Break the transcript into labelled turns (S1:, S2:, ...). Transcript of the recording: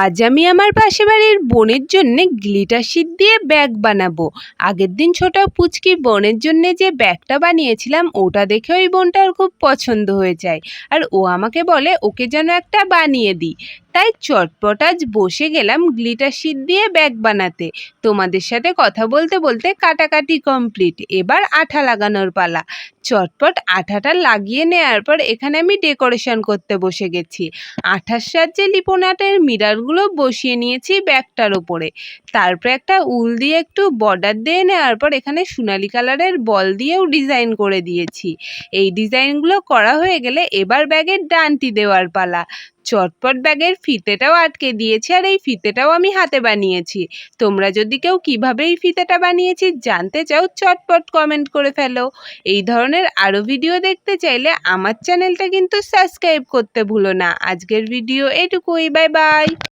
S1: আজ আমি আমার পাশের বাড়ির বোনের জন্য গ্লিটার শীট দিয়ে ব্যাগ বানাবো। আগের দিন ছোট পুচকি বোনের জন্য যে ব্যাগটা বানিয়েছিলাম ওটা দেখে ওই বোনটার খুব পছন্দ হয়ে যায়, আর ও আমাকে বলে ওকে যেন একটা বানিয়ে দিই। তাই চটপট আজ বসে গেলাম গ্লিটার শীট দিয়ে ব্যাগ বানাতে। তোমাদের সাথে কথা বলতে বলতে কাটাকাটি কমপ্লিট, এবার আঠা লাগানোর পালা। চটপট আঠাটা লাগিয়ে নেওয়ার পর এখানে আমি ডেকোরেশন করতে বসে গেছি। আঠার সাহায্যে লিপন আর্টের মিররগুলো বসিয়ে নিয়েছি ব্যাগটার ওপরে। তারপর একটা উল দিয়ে একটু বর্ডার দিয়ে নেওয়ার পর এখানে সোনালি কালারের বল দিয়েও ডিজাইন করে দিয়েছি। এই ডিজাইনগুলো করা হয়ে গেলে এবার ব্যাগের ডানটি দেওয়ার পালা। চটপট ব্যাগের ফিতেটাও আটকে দিয়েছি, আর এই ফিতেটাও আমি হাতে বানিয়েছি। তোমরা যদি কেউ কিভাবে এই ফিতেটা বানিয়েছি জানতে চাও চটপট কমেন্ট করে ফেলো। এই ধরনের আরও ভিডিও দেখতে চাইলে আমার চ্যানেলটা কিন্তু সাবস্ক্রাইব করতে ভুলো না। আজকের ভিডিও এটুকুই, বাই বাই।